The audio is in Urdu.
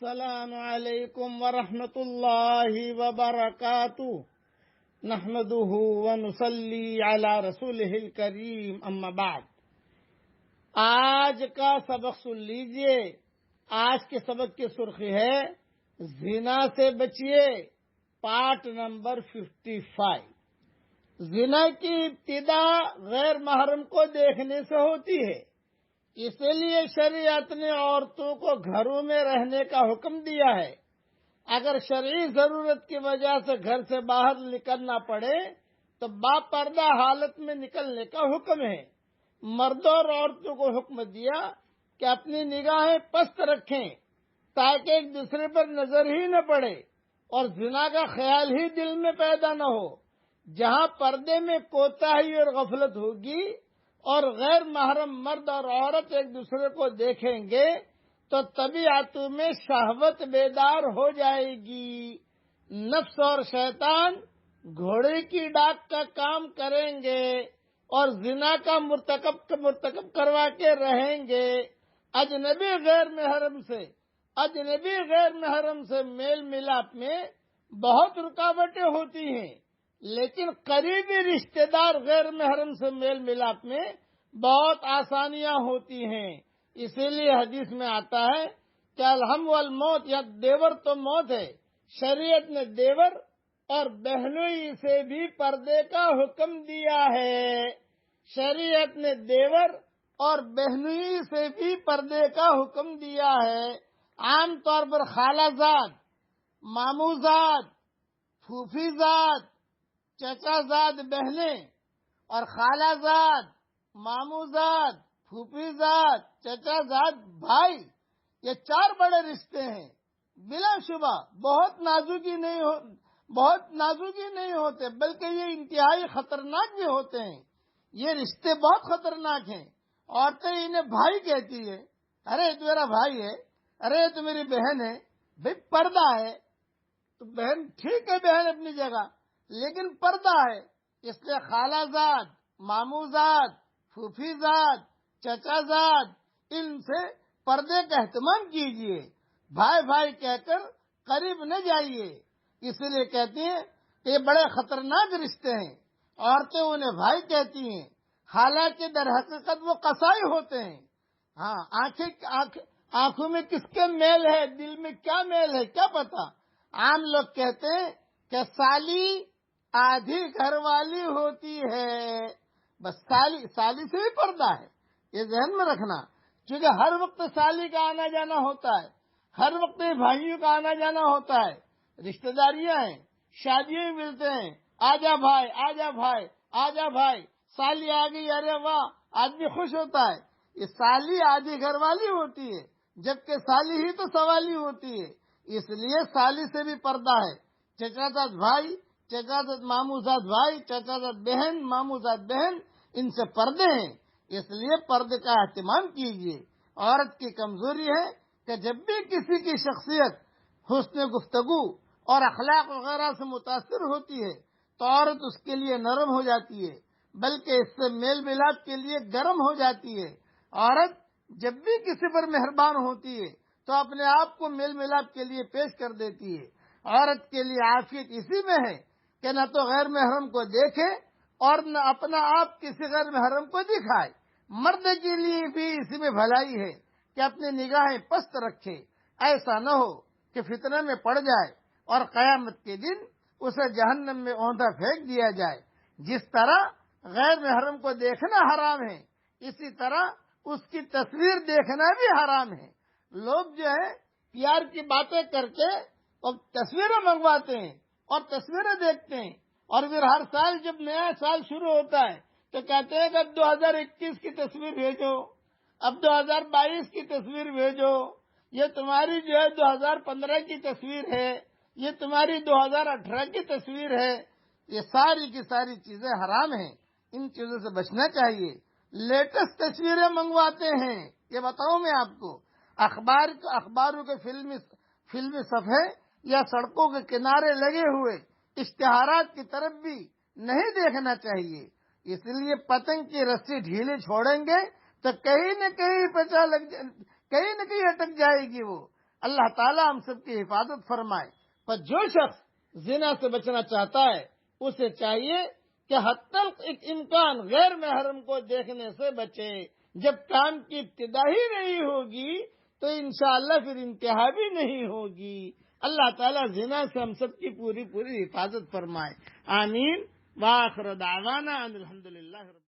السلام علیکم ورحمۃ اللہ وبرکاتہ نحمده ونصلی علی رسولہ الکریم اما بعد۔ آج کا سبق سن لیجئے۔ آج کے سبق کی سرخی ہے زنا سے بچیے، پارٹ نمبر 55۔ زنا کی ابتدا غیر محرم کو دیکھنے سے ہوتی ہے، اس لیے شریعت نے عورتوں کو گھروں میں رہنے کا حکم دیا ہے۔ اگر شرعی ضرورت کی وجہ سے گھر سے باہر نکلنا پڑے تو باپردہ حالت میں نکلنے کا حکم ہے۔ مردوں اور عورتوں کو حکم دیا کہ اپنی نگاہیں پست رکھیں تاکہ ایک دوسرے پر نظر ہی نہ پڑے اور زنا کا خیال ہی دل میں پیدا نہ ہو۔ جہاں پردے میں کوتاہی اور غفلت ہوگی اور غیر محرم مرد اور عورت ایک دوسرے کو دیکھیں گے تو طبیعتوں میں شہوت بیدار ہو جائے گی۔ نفس اور شیطان گھوڑے کی ڈاک کا کام کریں گے اور زنا کا مرتکب کروا کے رہیں گے۔ اجنبی غیر محرم سے میل ملاپ میں بہت رکاوٹیں ہوتی ہیں، لیکن قریبی رشتہ دار غیر محرم سے میل ملاپ میں بہت آسانیاں ہوتی ہیں۔ اسی لیے حدیث میں آتا ہے کہ الحم والموت، یا دیور تو موت ہے۔ شریعت نے دیور اور بہنوئی سے بھی پردے کا حکم دیا ہے۔ شریعت نے دیور اور بہنوئی سے بھی پردے کا حکم دیا ہے۔ عام طور پر خالہ زاد، ماموں زاد، پھوپھی زاد، چچا زاد بہنیں اور خالہ زاد، ماموں زاد، پھوپھی زاد، چچا زاد بھائی، یہ چار بڑے رشتے ہیں۔ بلا شبہ بہت نازکی نہیں ہوتے، بلکہ یہ انتہائی خطرناک بھی ہوتے ہیں۔ یہ رشتے بہت خطرناک ہیں۔ عورتیں انہیں بھائی کہتی ہے، ارے یہ تو میرا بھائی ہے، ارے یہ تو میری بہن ہے۔ بھئی پردہ ہے تو بہن ٹھیک ہے، بہن اپنی جگہ، لیکن پردہ ہے، اس لیے خالہ زاد، ماموں زاد، پھوپھی زاد، چچا زاد، ان سے پردے کا اہتمام کیجیے۔ بھائی بھائی کہہ کر قریب نہ جائیے، اسی لیے کہتی ہیں کہ یہ بڑے خطرناک رشتے ہیں۔ عورتیں انہیں بھائی کہتی ہیں، حالانکہ در حقیقت وہ قصائی ہوتے ہیں۔ ہاں، آنکھوں میں کس کے میل ہے، دل میں کیا میل ہے کیا پتا۔ عام لوگ کہتے ہیں کہ سالی آدھی گھر والی ہوتی ہے، بس سالی سے بھی پردہ ہے، یہ ذہن میں رکھنا۔ کیونکہ ہر وقت سالی کا آنا جانا ہوتا ہے، ہر وقت بھائیوں کا آنا جانا ہوتا ہے، رشتہ داریاں ہیں، شادیوں میں ملتے ہیں، آجا بھائی آجا بھائی آجا بھائی، سالی آ گئی، ارے واہ، آدمی خوش ہوتا ہے۔ یہ سالی آدھی گھر والی ہوتی ہے، جبکہ سالی ہی تو سوالی ہوتی ہے، اس لیے سالی سے بھی پردہ ہے۔ چچا زاد بھائی، چچا زاد ماموں زاد بھائی، چچا زاد بہن، ماموں زاد بہن، ان سے پردے ہیں، اس لیے پردے کا اہتمام کیجیے۔ عورت کی کمزوری ہے کہ جب بھی کسی کی شخصیت، حسن گفتگو اور اخلاق وغیرہ سے متاثر ہوتی ہے تو عورت اس کے لیے نرم ہو جاتی ہے، بلکہ اس سے میل ملاپ کے لیے گرم ہو جاتی ہے۔ عورت جب بھی کسی پر مہربان ہوتی ہے تو اپنے آپ کو میل ملاپ کے لیے پیش کر دیتی ہے۔ عورت کے لیے عافیت اسی میں ہے کہ نہ تو غیر محرم کو دیکھے اور نہ اپنا آپ کسی غیر محرم کو دکھائے۔ مرد کے لیے بھی اسی میں بھلائی ہے کہ اپنی نگاہیں پست رکھے، ایسا نہ ہو کہ فتنہ میں پڑ جائے اور قیامت کے دن اسے جہنم میں اوندا پھینک دیا جائے۔ جس طرح غیر محرم کو دیکھنا حرام ہے، اسی طرح اس کی تصویر دیکھنا بھی حرام ہے۔ لوگ جو ہے پیار کی باتیں کر کے اور تصویریں منگواتے ہیں اور تصویریں دیکھتے ہیں، اور پھر ہر سال جب نیا سال شروع ہوتا ہے تو کہتے ہیں کہ اب 2021 کی تصویر بھیجو، اب 2022 کی تصویر بھیجو، یہ تمہاری جو ہے 2015 کی تصویر ہے، یہ تمہاری 2018 کی تصویر ہے۔ یہ ساری کی ساری چیزیں حرام ہیں، ان چیزوں سے بچنا چاہیے۔ لیٹسٹ تصویریں منگواتے ہیں، یہ بتاؤں میں آپ کو، اخباروں کے فلمی صفحے یا سڑکوں کے کنارے لگے ہوئے اشتہارات کی طرف بھی نہیں دیکھنا چاہیے۔ اس لیے پتنگ کی رسی ڈھیلی چھوڑیں گے تو کہیں نہ کہیں اٹک جائے گی وہ۔ اللہ تعالیٰ ہم سب کی حفاظت فرمائے۔ پر جو شخص زنا سے بچنا چاہتا ہے اسے چاہیے کہ حتی ایک امکان غیر محرم کو دیکھنے سے بچے۔ جب کام کی ابتدا ہی نہیں ہوگی تو انشاءاللہ پھر انتہا بھی نہیں ہوگی۔ اللہ تعالیٰ زنا سے ہم سب کی پوری حفاظت فرمائے، آمین۔ وآخر دعوانا ان الحمدللہ۔